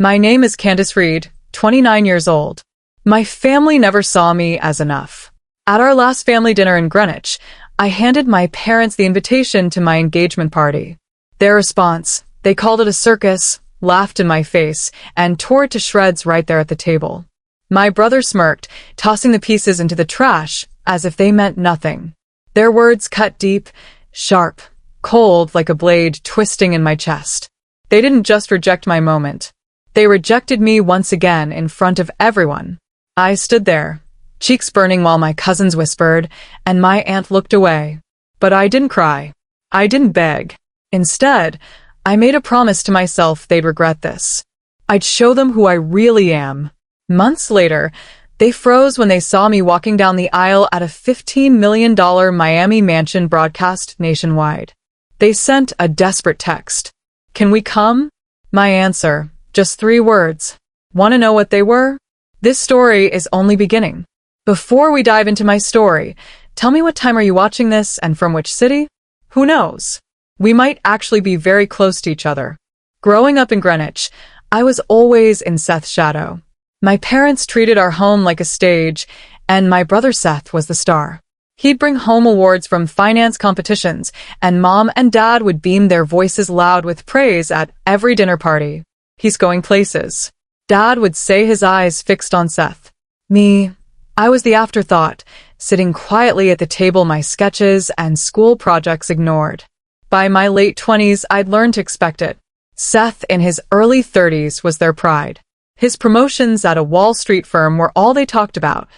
My name is Candace Reed, 29 years old. My family never saw me as enough. At our last family dinner in Greenwich, I handed my parents the invitation to my engagement party. Their response, they called it a circus, laughed in my face, and tore it to shreds right there at the table. My brother smirked, tossing the pieces into the trash as if they meant nothing. Their words cut deep, sharp, cold like a blade twisting in my chest. They didn't just reject my moment. They rejected me once again in front of everyone. I stood there, cheeks burning while my cousins whispered, and my aunt looked away. But I didn't cry. I didn't beg. Instead, I made a promise to myself they'd regret this. I'd show them who I really am. Months later, they froze when they saw me walking down the aisle at a $15 million Miami mansion broadcast nationwide. They sent a desperate text. "Can we come?" My answer, just 3 words. Want to know what they were? This story is only beginning. Before we dive into my story, tell me, what time are you watching this and from which city? Who knows? We might actually be very close to each other. Growing up in Greenwich, I was always in Seth's shadow. My parents treated our home like a stage, and my brother Seth was the star. He'd bring home awards from finance competitions, and Mom and Dad would beam their voices loud with praise at every dinner party. "He's going places," Dad would say, his eyes fixed on Seth. Me, I was the afterthought, sitting quietly at the table, my sketches and school projects ignored. By my late 20s, I'd learned to expect it. Seth, in his early 30s, was their pride. His promotions at a Wall Street firm were all they talked about.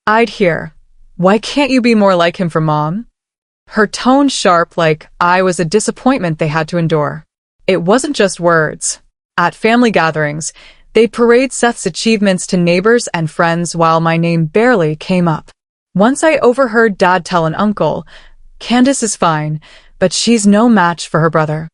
I'd hear, "Why can't you be more like him for Mom?" Her tone sharp, like I was a disappointment they had to endure. It wasn't just words. At family gatherings, they'd parade Seth's achievements to neighbors and friends while my name barely came up. Once I overheard Dad tell an uncle, "Candace is fine, but she's no match for her brother."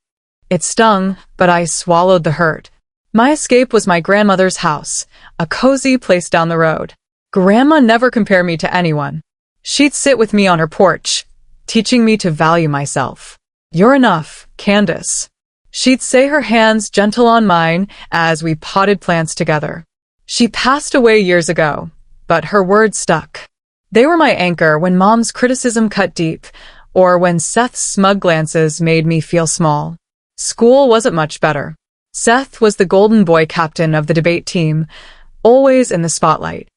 It stung, but I swallowed the hurt. My escape was my grandmother's house, a cozy place down the road. Grandma never compared me to anyone. She'd sit with me on her porch, teaching me to value myself. "You're enough, Candace," she'd say, her hands gentle on mine as we potted plants together. She passed away years ago, but her words stuck. They were my anchor when Mom's criticism cut deep, or when Seth's smug glances made me feel small. School wasn't much better. Seth was the golden boy captain of the debate team, always in the spotlight.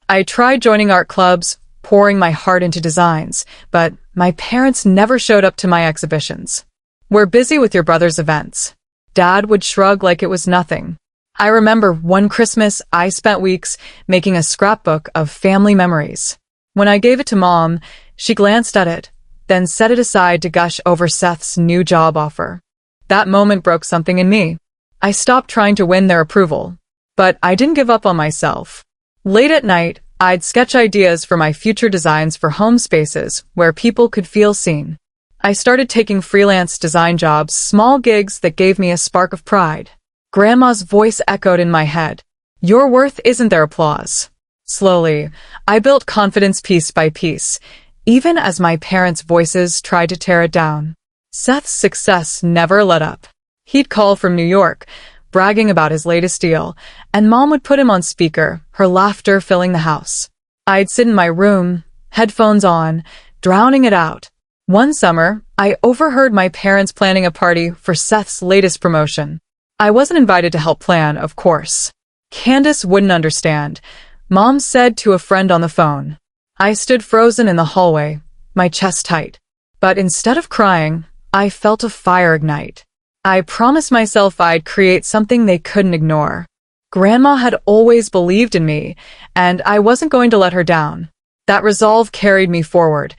I tried joining art clubs, pouring my heart into designs, but my parents never showed up to my exhibitions. "We're busy with your brother's events." Dad would shrug like it was nothing. I remember one Christmas I spent weeks making a scrapbook of family memories. When I gave it to Mom, she glanced at it, then set it aside to gush over Seth's new job offer. That moment broke something in me. I stopped trying to win their approval. But I didn't give up on myself. Late at night, I'd sketch ideas for my future designs for home spaces where people could feel seen. I started taking freelance design jobs, small gigs that gave me a spark of pride. Grandma's voice echoed in my head. "Your worth isn't their applause." Slowly, I built confidence piece by piece, even as my parents' voices tried to tear it down. Seth's success never let up. He'd call from New York, bragging about his latest deal, and Mom would put him on speaker, her laughter filling the house. I'd sit in my room, headphones on, drowning it out. One summer, I overheard my parents planning a party for Seth's latest promotion. I wasn't invited to help plan, of course. Candace wouldn't understand, Mom said to a friend on the phone. I stood frozen in the hallway, my chest tight. But instead of crying, I felt a fire ignite. I promised myself I'd create something they couldn't ignore. Grandma had always believed in me, and I wasn't going to let her down. That resolve carried me forward,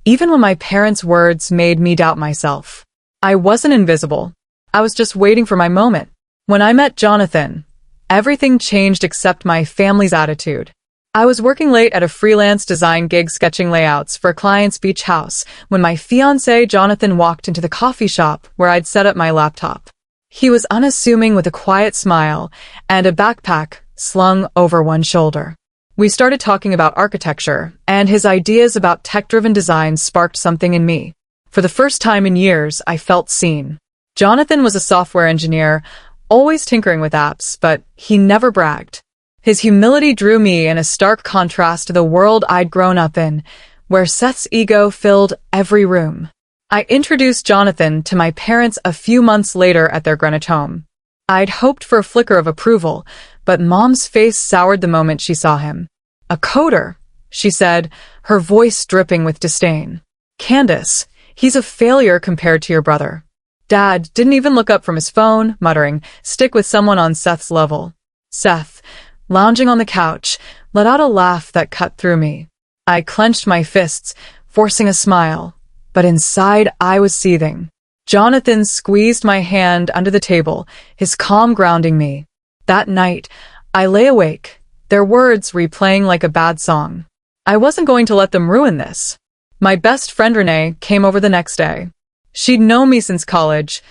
even when my parents' words made me doubt myself. I wasn't invisible. I was just waiting for my moment. When I met Jonathan, everything changed except my family's attitude. I was working late at a freelance design gig sketching layouts for a client's beach house when my fiancé Jonathan walked into the coffee shop where I'd set up my laptop. He was unassuming with a quiet smile and a backpack slung over one shoulder. We started talking about architecture, and his ideas about tech-driven design sparked something in me. For the first time in years, I felt seen. Jonathan was a software engineer, always tinkering with apps, but he never bragged. His humility drew me in a stark contrast to the world I'd grown up in, where Seth's ego filled every room. I introduced Jonathan to my parents a few months later at their Greenwich home. I'd hoped for a flicker of approval, but Mom's face soured the moment she saw him. "A coder," she said, her voice dripping with disdain. "Candace, he's a failure compared to your brother." Dad didn't even look up from his phone, muttering, "Stick with someone on Seth's level." Seth, lounging on the couch, let out a laugh that cut through me. I clenched my fists, forcing a smile, but inside I was seething. Jonathan squeezed my hand under the table, his calm grounding me. That night, I lay awake, their words replaying like a bad song. I wasn't going to let them ruin this. My best friend Renee came over the next day. She'd known me since college,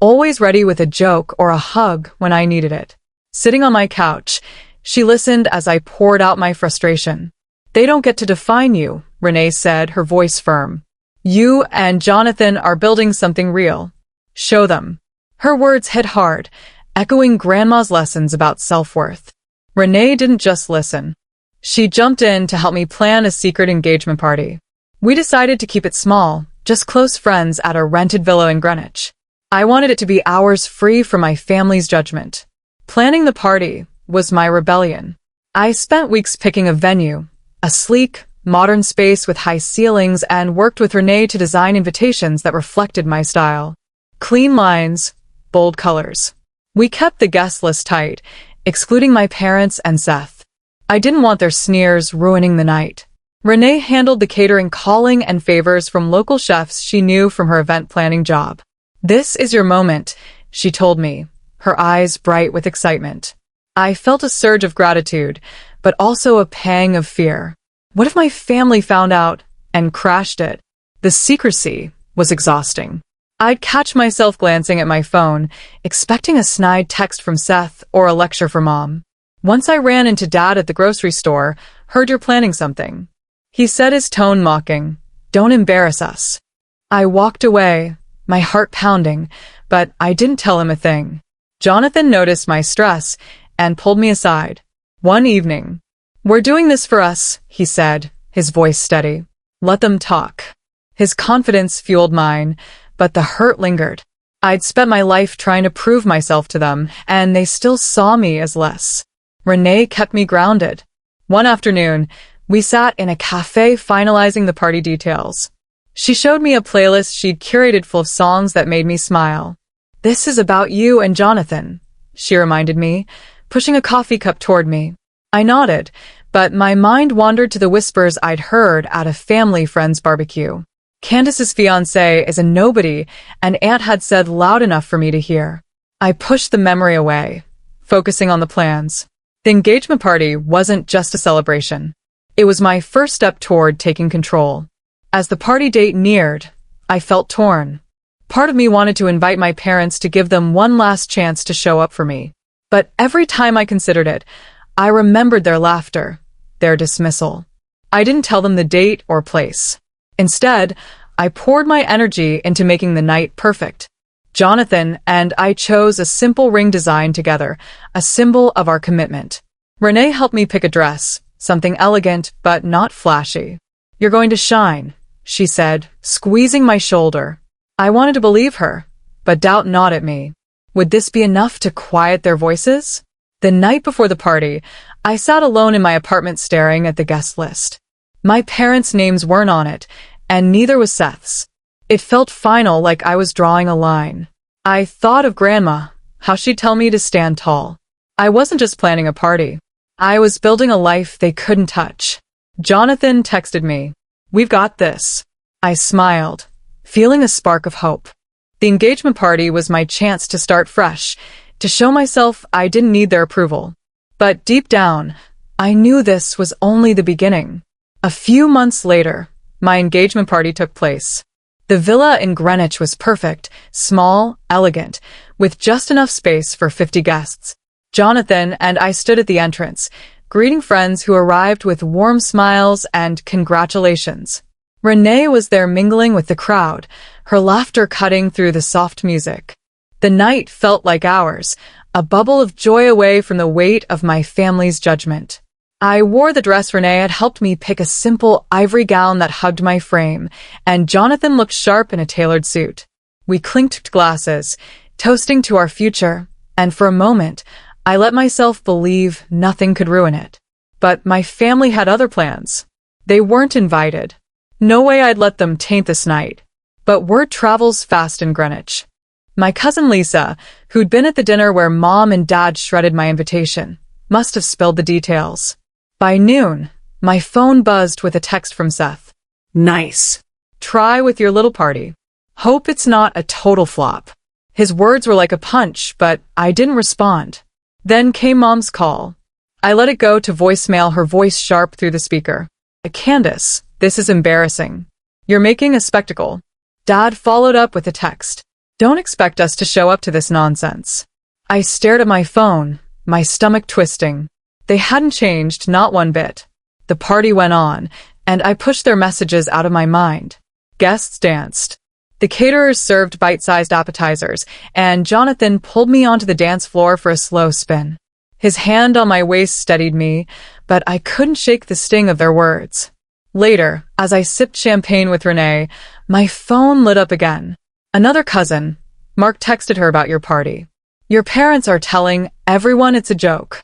always ready with a joke or a hug when I needed it. Sitting on my couch, she listened as I poured out my frustration. "They don't get to define you," Renee said, her voice firm. "You and Jonathan are building something real. Show them." Her words hit hard, echoing Grandma's lessons about self-worth. Renee didn't just listen. She jumped in to help me plan a secret engagement party. We decided to keep it small, just close friends at a rented villa in Greenwich. I wanted it to be hours free from my family's judgment. Planning the party was my rebellion. I spent weeks picking a venue, a sleek, modern space with high ceilings, and worked with Renee to design invitations that reflected my style. Clean lines, bold colors. We kept the guest list tight, excluding my parents and Seth. I didn't want their sneers ruining the night. Renee handled the catering, calling and favors from local chefs she knew from her event planning job. "This is your moment," she told me, her eyes bright with excitement. I felt a surge of gratitude, but also a pang of fear. What if my family found out and crashed it? The secrecy was exhausting. I'd catch myself glancing at my phone, expecting a snide text from Seth or a lecture from Mom. Once I ran into Dad at the grocery store, "Heard you're planning something." He said, his tone mocking, "Don't embarrass us." I walked away, my heart pounding, but I didn't tell him a thing. Jonathan noticed my stress and pulled me aside. One evening, "We're doing this for us," he said, his voice steady. "Let them talk." His confidence fueled mine, but the hurt lingered. I'd spent my life trying to prove myself to them, and they still saw me as less. Renee kept me grounded. One afternoon, we sat in a cafe finalizing the party details. She showed me a playlist she'd curated full of songs that made me smile. "This is about you and Jonathan," she reminded me, pushing a coffee cup toward me. I nodded, but my mind wandered to the whispers I'd heard at a family friend's barbecue. Candace's fiancé is a nobody, and Aunt had said loud enough for me to hear. I pushed the memory away, focusing on the plans. The engagement party wasn't just a celebration. It was my first step toward taking control. As the party date neared, I felt torn. Part of me wanted to invite my parents to give them one last chance to show up for me. But every time I considered it, I remembered their laughter, their dismissal. I didn't tell them the date or place. Instead, I poured my energy into making the night perfect. Jonathan and I chose a simple ring design together, a symbol of our commitment. Renee helped me pick a dress, something elegant but not flashy. "You're going to shine," she said, squeezing my shoulder. I wanted to believe her, but doubt gnawed at me. Would this be enough to quiet their voices? The night before the party, I sat alone in my apartment staring at the guest list. My parents' names weren't on it, and neither was Seth's. It felt final, like I was drawing a line. I thought of Grandma, how she'd tell me to stand tall. I wasn't just planning a party. I was building a life they couldn't touch. Jonathan texted me, "We've got this." I smiled, feeling a spark of hope. The engagement party was my chance to start fresh, to show myself I didn't need their approval. But deep down, I knew this was only the beginning. A few months later, my engagement party took place. The villa in Greenwich was perfect, small, elegant, with just enough space for 50 guests. Jonathan and I stood at the entrance, greeting friends who arrived with warm smiles and congratulations. Renee was there mingling with the crowd, her laughter cutting through the soft music. The night felt like ours, a bubble of joy away from the weight of my family's judgment. I wore the dress Renee had helped me pick, a simple ivory gown that hugged my frame, and Jonathan looked sharp in a tailored suit. We clinked glasses, toasting to our future, and for a moment, I let myself believe nothing could ruin it. But my family had other plans. They weren't invited. No way I'd let them taint this night. But word travels fast in Greenwich. My cousin Lisa, who'd been at the dinner where Mom and Dad shredded my invitation, must have spilled the details. By noon, my phone buzzed with a text from Seth. "Nice. Try with your little party. Hope it's not a total flop." His words were like a punch, but I didn't respond. Then came Mom's call. I let it go to voicemail, her voice sharp through the speaker. "Candace, this is embarrassing. You're making a spectacle." Dad followed up with a text. "Don't expect us to show up to this nonsense." I stared at my phone, my stomach twisting. They hadn't changed, not one bit. The party went on, and I pushed their messages out of my mind. Guests danced. The caterers served bite-sized appetizers, and Jonathan pulled me onto the dance floor for a slow spin. His hand on my waist steadied me, but I couldn't shake the sting of their words. Later, as I sipped champagne with Renee, my phone lit up again. "Another cousin. Mark texted her about your party. Your parents are telling everyone it's a joke."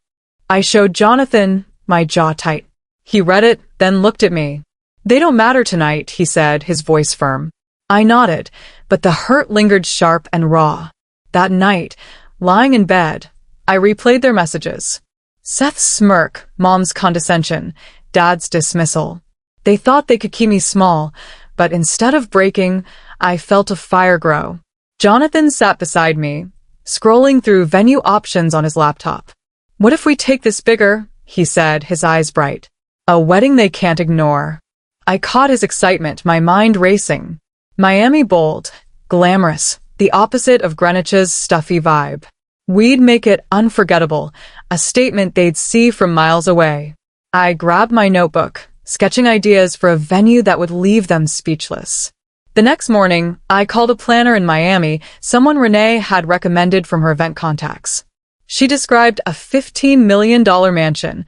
I showed Jonathan, my jaw tight. He read it, then looked at me. "They don't matter tonight," he said, his voice firm. I nodded, but the hurt lingered sharp and raw. That night, lying in bed, I replayed their messages. Seth's smirk, Mom's condescension, Dad's dismissal. They thought they could keep me small, but instead of breaking, I felt a fire grow. Jonathan sat beside me, scrolling through venue options on his laptop. "What if we take this bigger?" he said, his eyes bright. "A wedding they can't ignore." I caught his excitement, my mind racing. Miami bold, glamorous, the opposite of Greenwich's stuffy vibe. We'd make it unforgettable, a statement they'd see from miles away. I grabbed my notebook, sketching ideas for a venue that would leave them speechless. The next morning, I called a planner in Miami, someone Renee had recommended from her event contacts. She described a $15 million mansion,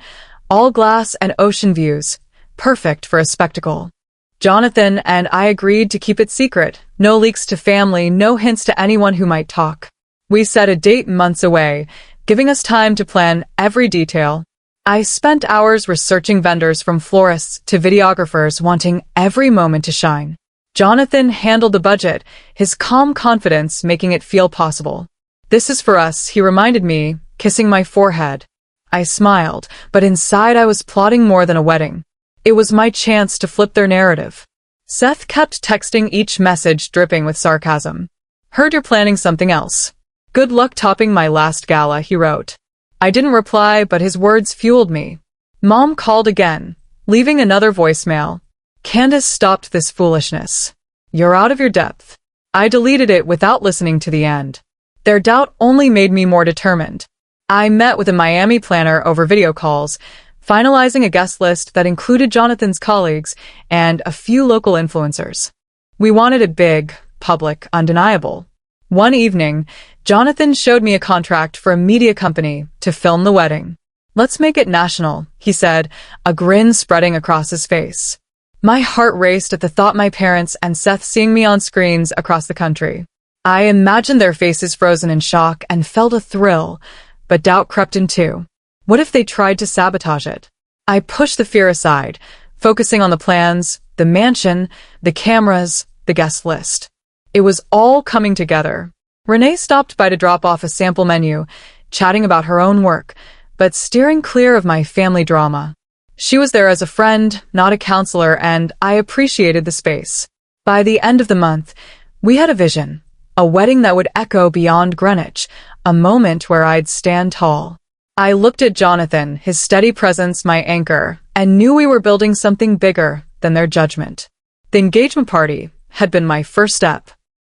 all glass and ocean views, perfect for a spectacle. Jonathan and I agreed to keep it secret, no leaks to family, no hints to anyone who might talk. We set a date months away, giving us time to plan every detail. I spent hours researching vendors from florists to videographers, wanting every moment to shine. Jonathan handled the budget, his calm confidence making it feel possible. "This is for us," he reminded me, kissing my forehead. I smiled, but inside I was plotting more than a wedding. It was my chance to flip their narrative. Seth kept texting, each message dripping with sarcasm. "Heard you're planning something else. Good luck topping my last gala," he wrote. I didn't reply, but his words fueled me. Mom called again, leaving another voicemail. "Candace, stopped this foolishness. You're out of your depth." I deleted it without listening to the end. Their doubt only made me more determined. I met with a Miami planner over video calls, finalizing a guest list that included Jonathan's colleagues and a few local influencers. We wanted it big, public, undeniable. One evening, Jonathan showed me a contract for a media company to film the wedding. "Let's make it national," he said, a grin spreading across his face. My heart raced at the thought my parents and Seth seeing me on screens across the country. I imagined their faces frozen in shock and felt a thrill, but doubt crept in too. What if they tried to sabotage it? I pushed the fear aside, focusing on the plans, the mansion, the cameras, the guest list. It was all coming together. Renee stopped by to drop off a sample menu, chatting about her own work, but steering clear of my family drama. She was there as a friend, not a counselor, and I appreciated the space. By the end of the month, we had a vision, a wedding that would echo beyond Greenwich, a moment where I'd stand tall. I looked at Jonathan, his steady presence my anchor, and knew we were building something bigger than their judgment. The engagement party had been my first step.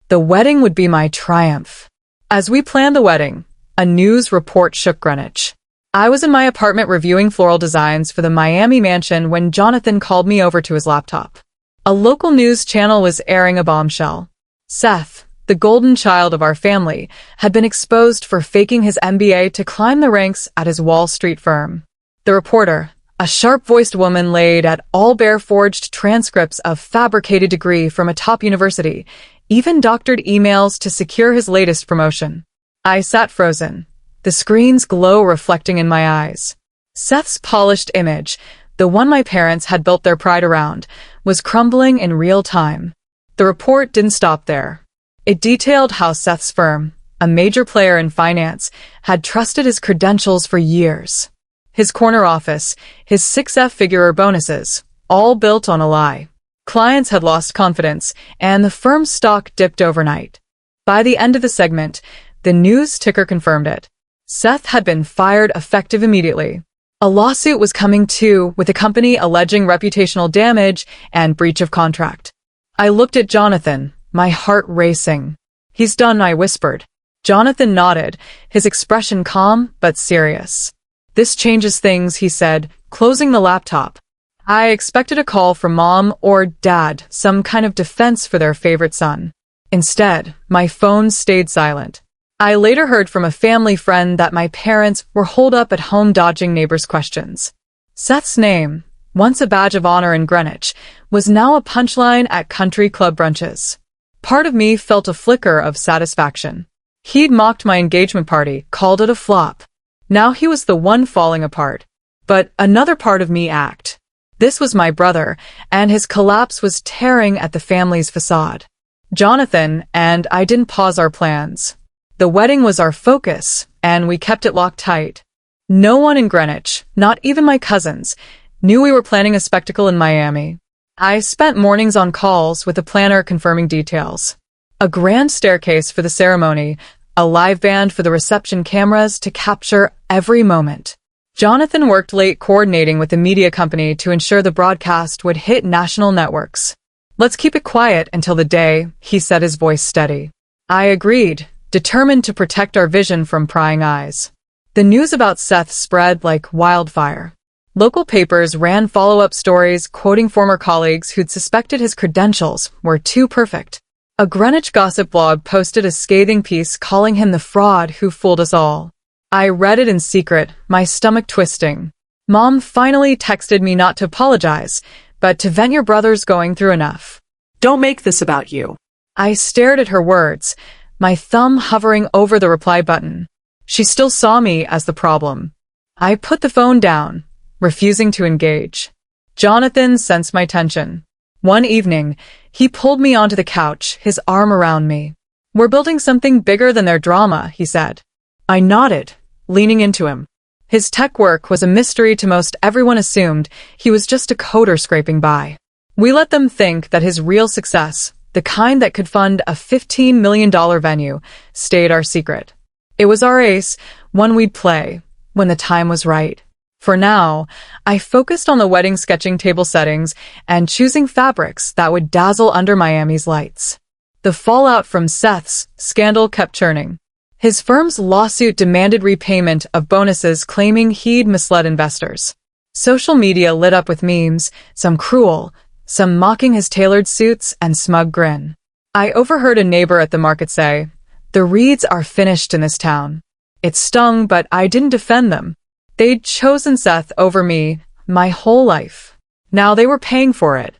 The wedding would be my triumph. As we planned the wedding, a news report shook Greenwich. I was in my apartment reviewing floral designs for the Miami mansion when Jonathan called me over to his laptop. A local news channel was airing a bombshell. Seth, the golden child of our family, had been exposed for faking his MBA to climb the ranks at his Wall Street firm. The reporter, a sharp-voiced woman, laid at all bare-forged transcripts of fabricated degree from a top university, even doctored emails to secure his latest promotion. I sat frozen, the screen's glow reflecting in my eyes. Seth's polished image, the one my parents had built their pride around, was crumbling in real time. The report didn't stop there. It detailed how Seth's firm, a major player in finance, had trusted his credentials for years. His corner office, his six-figure bonuses, all built on a lie. Clients had lost confidence, and the firm's stock dipped overnight. By the end of the segment, the news ticker confirmed it. Seth had been fired effective immediately. A lawsuit was coming too, with the company alleging reputational damage and breach of contract. I looked at Jonathan, my heart racing. "He's done," I whispered. Jonathan nodded, his expression calm but serious. "This changes things," he said, closing the laptop. I expected a call from Mom or Dad, some kind of defense for their favorite son. Instead, my phone stayed silent. I later heard from a family friend that my parents were holed up at home dodging neighbors' questions. Seth's name, once a badge of honor in Greenwich, was now a punchline at country club brunches. Part of me felt a flicker of satisfaction. He'd mocked my engagement party, called it a flop. Now he was the one falling apart. But another part of me ached. This was my brother, and his collapse was tearing at the family's facade. Jonathan and I didn't pause our plans. The wedding was our focus, and we kept it locked tight. No one in Greenwich, not even my cousins, knew we were planning a spectacle in Miami. I spent mornings on calls with the planner confirming details. A grand staircase for the ceremony, a live band for the reception cameras to capture every moment. Jonathan worked late coordinating with the media company to ensure the broadcast would hit national networks. "Let's keep it quiet until the day," he said, his voice steady. I agreed, determined to protect our vision from prying eyes. The news about Seth spread like wildfire. Local papers ran follow-up stories quoting former colleagues who'd suspected his credentials were too perfect. A Greenwich gossip blog posted a scathing piece calling him the fraud who fooled us all. I read it in secret, my stomach twisting. Mom finally texted me not to apologize, but to vent. "Your brother's going through enough. Don't make this about you." I stared at her words, my thumb hovering over the reply button. She still saw me as the problem. I put the phone down, refusing to engage. Jonathan sensed my tension. One evening, he pulled me onto the couch, his arm around me. "We're building something bigger than their drama," he said. I nodded, leaning into him. His tech work was a mystery to most. Everyone assumed he was just a coder scraping by. We let them think that his real success, the kind that could fund a $15 million venue, stayed our secret. It was our ace, one we'd play when the time was right. For now, I focused on the wedding sketching table settings and choosing fabrics that would dazzle under Miami's lights. The fallout from Seth's scandal kept churning. His firm's lawsuit demanded repayment of bonuses, claiming he'd misled investors. Social media lit up with memes, some cruel, some mocking his tailored suits and smug grin. I overheard a neighbor at the market say, "The Reeds are finished in this town." It stung, but I didn't defend them. They'd chosen Seth over me my whole life. Now they were paying for it.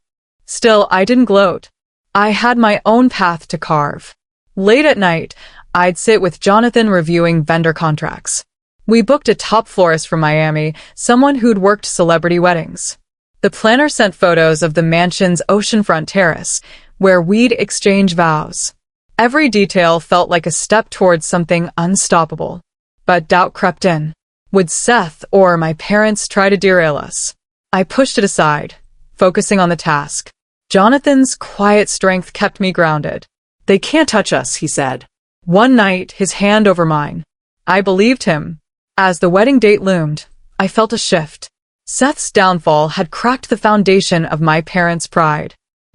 Still, I didn't gloat. I had my own path to carve. Late at night, I'd sit with Jonathan reviewing vendor contracts. We booked a top florist from Miami, someone who'd worked celebrity weddings. The planner sent photos of the mansion's oceanfront terrace, where we'd exchange vows. Every detail felt like a step towards something unstoppable. But doubt crept in. Would Seth or my parents try to derail us? I pushed it aside, focusing on the task. Jonathan's quiet strength kept me grounded. "They can't touch us," he said. One night, his hand over mine. I believed him. As the wedding date loomed, I felt a shift. Seth's downfall had cracked the foundation of my parents' pride.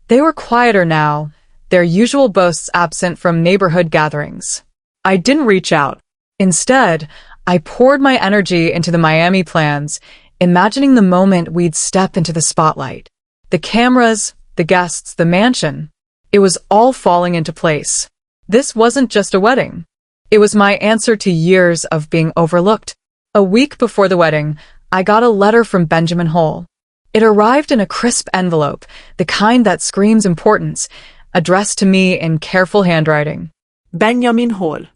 They were quieter now, their usual boasts absent from neighborhood gatherings. I didn't reach out. Instead, I poured my energy into the Miami plans, imagining the moment we'd step into the spotlight. The cameras, the guests, the mansion. It was all falling into place. This wasn't just a wedding. It was my answer to years of being overlooked. A week before the wedding, I got a letter from Benjamin Hole. It arrived in a crisp envelope, the kind that screams importance, addressed to me in careful handwriting. Benjamin Hole.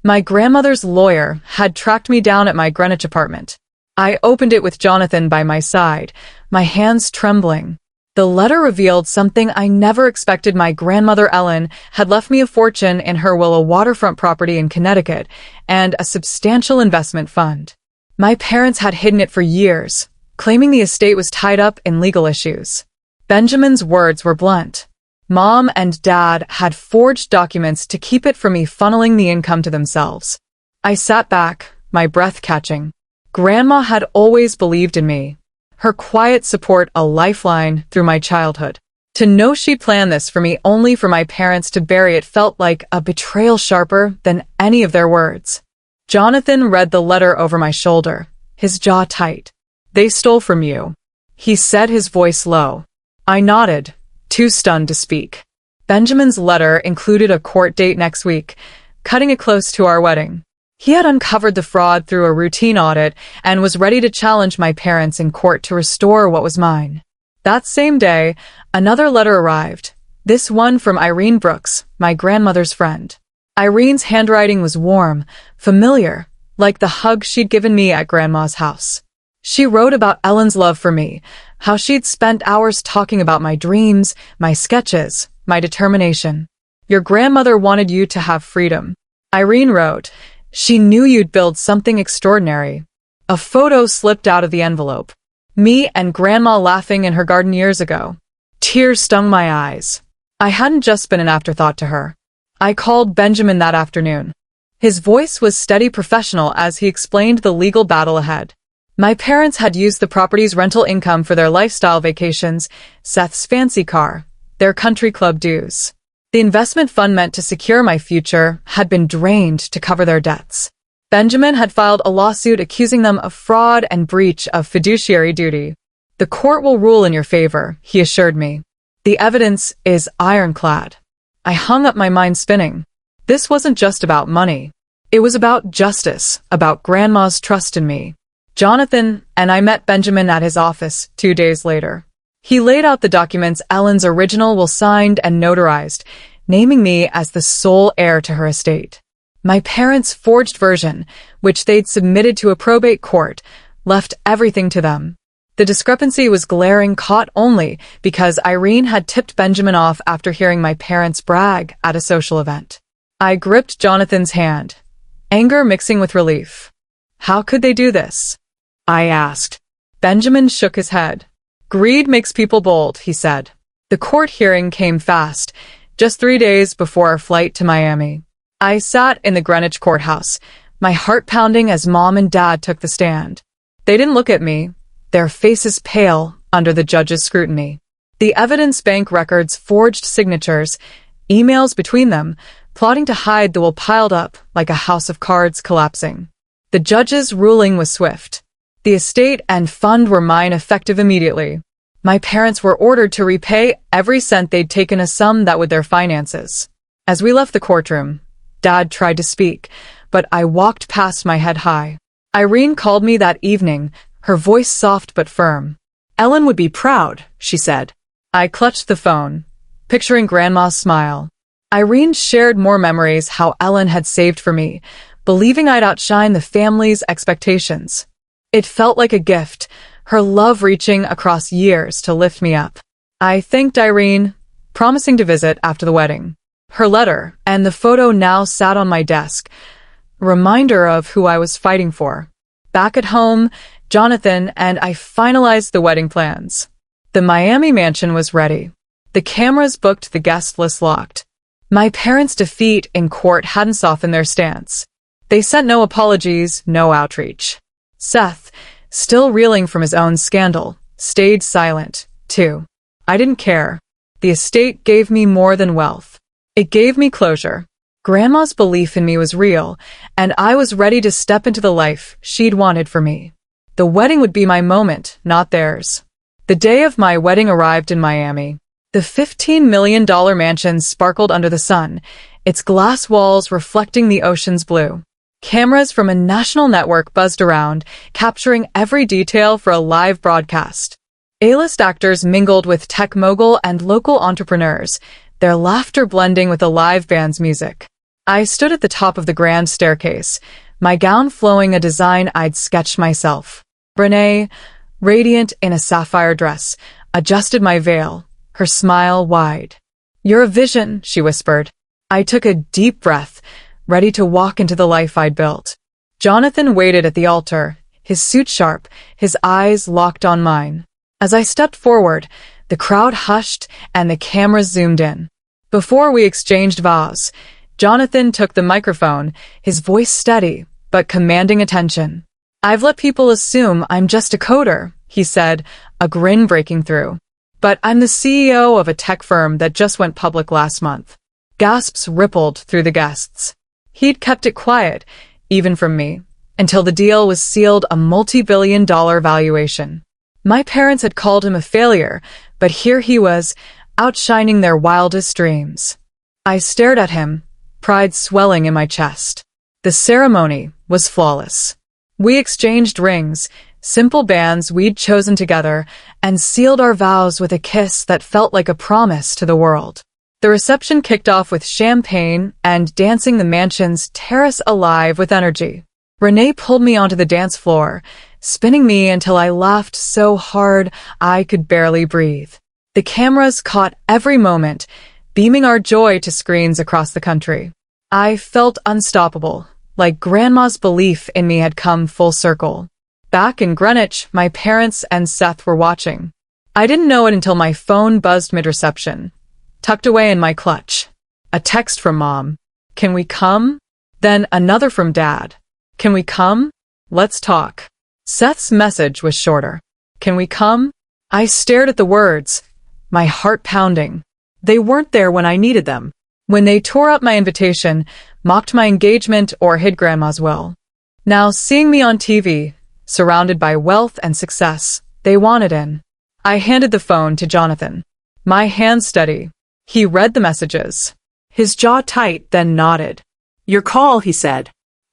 My grandmother's lawyer had tracked me down at my Greenwich apartment. I opened it with Jonathan by my side, my hands trembling. The letter revealed something I never expected. My grandmother Ellen had left me a fortune in her will, a waterfront property in Connecticut, and a substantial investment fund. My parents had hidden it for years, claiming the estate was tied up in legal issues. Benjamin's words were blunt. Mom and Dad had forged documents to keep it from me, funneling the income to themselves. I sat back, my breath catching. Grandma had always believed in me. Her quiet support a lifeline through my childhood. To know she'd planned this for me only for my parents to bury it felt like a betrayal sharper than any of their words. Jonathan read the letter over my shoulder, his jaw tight. "They stole from you," he said, his voice low. I nodded, too stunned to speak. Benjamin's letter included a court date next week, cutting it close to our wedding. He had uncovered the fraud through a routine audit and was ready to challenge my parents in court to restore what was mine. That same day, another letter arrived, this one from Irene Brooks, my grandmother's friend. Irene's handwriting was warm, familiar, like the hug she'd given me at Grandma's house. She wrote about Ellen's love for me, how she'd spent hours talking about my dreams, my sketches, my determination. "Your grandmother wanted you to have freedom," Irene wrote. "She knew you'd build something extraordinary." A photo slipped out of the envelope. Me and Grandma laughing in her garden years ago. Tears stung my eyes. I hadn't just been an afterthought to her. I called Benjamin that afternoon. His voice was steady, professional as he explained the legal battle ahead. My parents had used the property's rental income for their lifestyle vacations, Seth's fancy car, their country club dues. The investment fund meant to secure my future had been drained to cover their debts. Benjamin had filed a lawsuit accusing them of fraud and breach of fiduciary duty. "The court will rule in your favor," he assured me. "The evidence is ironclad." I hung up, my mind spinning. This wasn't just about money. It was about justice, about Grandma's trust in me. Jonathan and I met Benjamin at his office 2 days later. He laid out the documents, Ellen's original will signed and notarized, naming me as the sole heir to her estate. My parents' forged version, which they'd submitted to a probate court, left everything to them. The discrepancy was glaring, caught only because Irene had tipped Benjamin off after hearing my parents brag at a social event. I gripped Jonathan's hand, anger mixing with relief. "How could they do this?" I asked. Benjamin shook his head. "Greed makes people bold," he said. The court hearing came fast, just 3 days before our flight to Miami. I sat in the Greenwich courthouse, my heart pounding as Mom and Dad took the stand. They didn't look at me, their faces pale under the judge's scrutiny. The evidence, bank records, forged signatures, emails between them, plotting to hide the will piled up like a house of cards collapsing. The judge's ruling was swift. The estate and fund were mine, effective immediately. My parents were ordered to repay every cent they'd taken, a sum that would their finances. As we left the courtroom, Dad tried to speak, but I walked past, my head high. Irene called me that evening, her voice soft but firm. "Ellen would be proud," she said. I clutched the phone, picturing Grandma's smile. Irene shared more memories, how Ellen had saved for me, believing I'd outshine the family's expectations. It felt like a gift, her love reaching across years to lift me up. I thanked Irene, promising to visit after the wedding. Her letter and the photo now sat on my desk, a reminder of who I was fighting for. Back at home, Jonathan and I finalized the wedding plans. The Miami mansion was ready. The cameras booked, the guest list locked. My parents' defeat in court hadn't softened their stance. They sent no apologies, no outreach. Seth, still reeling from his own scandal, stayed silent, too. I didn't care. The estate gave me more than wealth. It gave me closure. Grandma's belief in me was real, and I was ready to step into the life she'd wanted for me. The wedding would be my moment, not theirs. The day of my wedding arrived in Miami. The $15 million mansion sparkled under the sun, its glass walls reflecting the ocean's blue. Cameras from a national network buzzed around, capturing every detail for a live broadcast. A-list actors mingled with tech mogul and local entrepreneurs, their laughter blending with the live band's music. I stood at the top of the grand staircase, my gown flowing a design I'd sketched myself. Renee, radiant in a sapphire dress, adjusted my veil, her smile wide. "You're a vision," she whispered. I took a deep breath, ready to walk into the life I'd built. Jonathan waited at the altar, his suit sharp, his eyes locked on mine. As I stepped forward, the crowd hushed and the cameras zoomed in. Before we exchanged vows, Jonathan took the microphone, his voice steady, but commanding attention. "I've let people assume I'm just a coder," he said, a grin breaking through. "But I'm the CEO of a tech firm that just went public last month." Gasps rippled through the guests. He'd kept it quiet, even from me, until the deal was sealed, a multi-billion-dollar valuation. My parents had called him a failure, but here he was, outshining their wildest dreams. I stared at him, pride swelling in my chest. The ceremony was flawless. We exchanged rings, simple bands we'd chosen together, and sealed our vows with a kiss that felt like a promise to the world. The reception kicked off with champagne and dancing, the mansion's terrace alive with energy. Renee pulled me onto the dance floor, spinning me until I laughed so hard I could barely breathe. The cameras caught every moment, beaming our joy to screens across the country. I felt unstoppable, like Grandma's belief in me had come full circle. Back in Greenwich, my parents and Seth were watching. I didn't know it until my phone buzzed mid-reception, tucked away in my clutch. A text from Mom. "Can we come?" Then another from Dad. "Can we come? Let's talk." Seth's message was shorter. "Can we come?" I stared at the words, my heart pounding. They weren't there when I needed them. When they tore up my invitation, mocked my engagement, or hid Grandma's will. Now, seeing me on TV, surrounded by wealth and success, they wanted in. I handed the phone to Jonathan. My hands steady. He read the messages. His jaw tight, then nodded. "Your call," he said.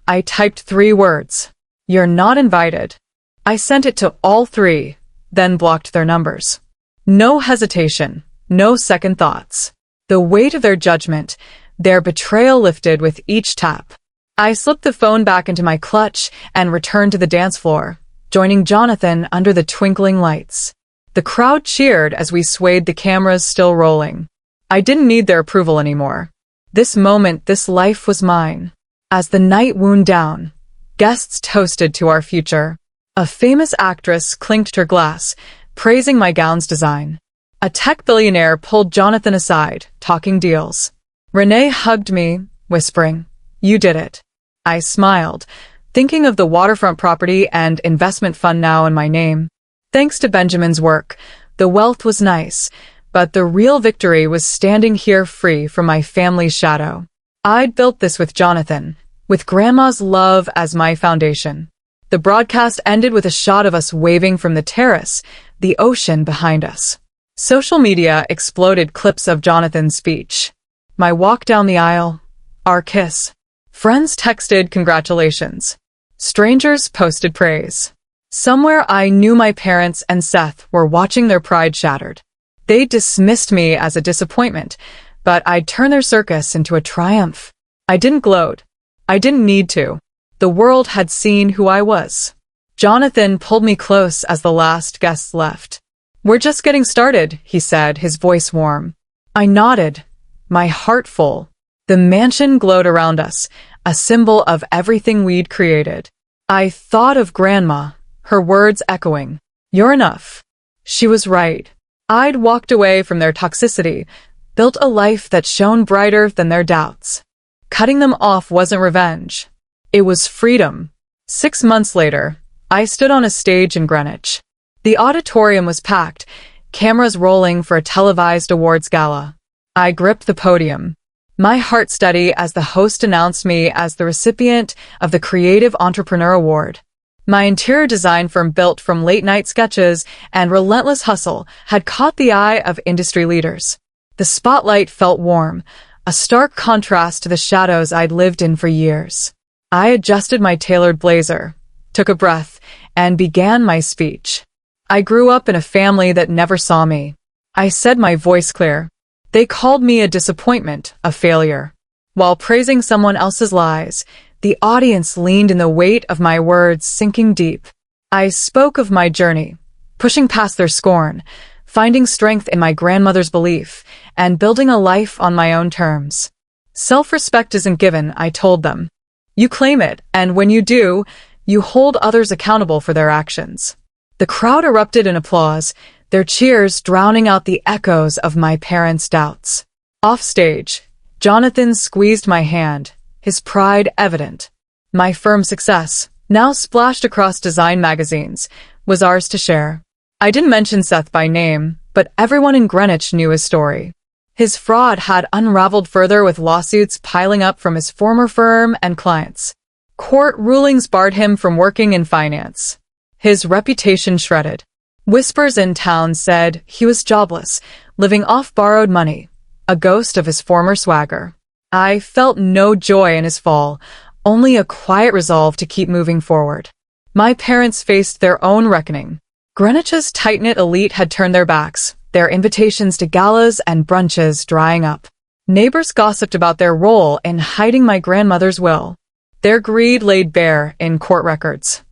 I typed 3 words. "You're not invited." I sent it to all 3, then blocked their numbers. No hesitation, no second thoughts. The weight of their judgment, their betrayal lifted with each tap. I slipped the phone back into my clutch and returned to the dance floor, joining Jonathan under the twinkling lights. The crowd cheered as we swayed, the cameras still rolling. I didn't need their approval anymore. This moment, this life was mine. As the night wound down, guests toasted to our future. A famous actress clinked her glass, praising my gown's design. A tech billionaire pulled Jonathan aside, talking deals. Renee hugged me, whispering, "You did it." I smiled, thinking of the waterfront property and investment fund now in my name. Thanks to Benjamin's work, the wealth was nice, but the real victory was standing here free from my family's shadow. I'd built this with Jonathan, with Grandma's love as my foundation. The broadcast ended with a shot of us waving from the terrace, the ocean behind us. Social media exploded clips of Jonathan's speech. My walk down the aisle, our kiss. Friends texted congratulations. Strangers posted praise. Somewhere I knew my parents and Seth were watching, their pride shattered. They dismissed me as a disappointment, but I'd turn their circus into a triumph. I didn't gloat. I didn't need to. The world had seen who I was. Jonathan pulled me close as the last guests left. "We're just getting started," he said, his voice warm. I nodded, my heart full. The mansion glowed around us, a symbol of everything we'd created. I thought of Grandma, her words echoing, "You're enough." She was right. I'd walked away from their toxicity, built a life that shone brighter than their doubts. Cutting them off wasn't revenge. It was freedom. 6 months later, I stood on a stage in Greenwich. The auditorium was packed, cameras rolling for a televised awards gala. I gripped the podium, my heart steady as the host announced me as the recipient of the Creative Entrepreneur Award. My interior design firm, built from late-night sketches and relentless hustle, had caught the eye of industry leaders. The spotlight felt warm, a stark contrast to the shadows I'd lived in for years. I adjusted my tailored blazer, took a breath, and began my speech. I grew up in a family that never saw me. I said, my voice clear. They called me a disappointment, a failure. While praising someone else's lies, the audience leaned in the weight of my words sinking deep. I spoke of my journey, pushing past their scorn, finding strength in my grandmother's belief, and building a life on my own terms. Self-respect isn't given, I told them. You claim it, and when you do, you hold others accountable for their actions. The crowd erupted in applause, their cheers drowning out the echoes of my parents' doubts. Off stage, Jonathan squeezed my hand, his pride evident. My firm's success, now splashed across design magazines, was ours to share. I didn't mention Seth by name, but everyone in Greenwich knew his story. His fraud had unraveled further with lawsuits piling up from his former firm and clients. Court rulings barred him from working in finance. His reputation shredded. Whispers in town said he was jobless, living off borrowed money, a ghost of his former swagger. I felt no joy in his fall, only a quiet resolve to keep moving forward. My parents faced their own reckoning. Greenwich's tight-knit elite had turned their backs, their invitations to galas and brunches drying up. Neighbors gossiped about their role in hiding my grandmother's will. Their greed laid bare in court records.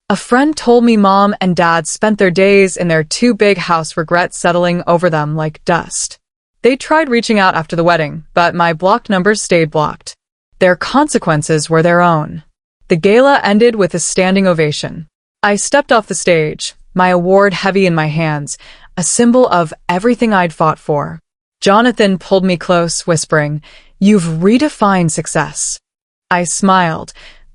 A friend told me Mom and Dad spent their days in their too-big house, regret settling over them like dust. They tried reaching out after the wedding, but my blocked numbers stayed blocked. Their consequences were their own. The gala ended with a standing ovation. I stepped off the stage, my award heavy in my hands, a symbol of everything I'd fought for. Jonathan pulled me close, whispering, "You've redefined success." I smiled,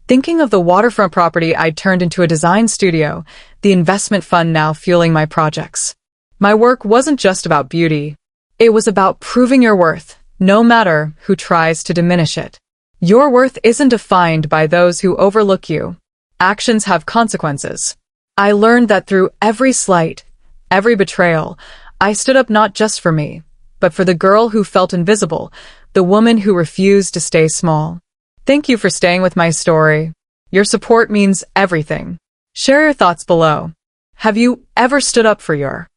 thinking of the waterfront property I'd turned into a design studio, the investment fund now fueling my projects. My work wasn't just about beauty. It was about proving your worth, no matter who tries to diminish it. Your worth isn't defined by those who overlook you. Actions have consequences. I learned that through every slight, every betrayal, I stood up not just for me, but for the girl who felt invisible, the woman who refused to stay small. Thank you for staying with my story. Your support means everything. Share your thoughts below. Have you ever stood up for your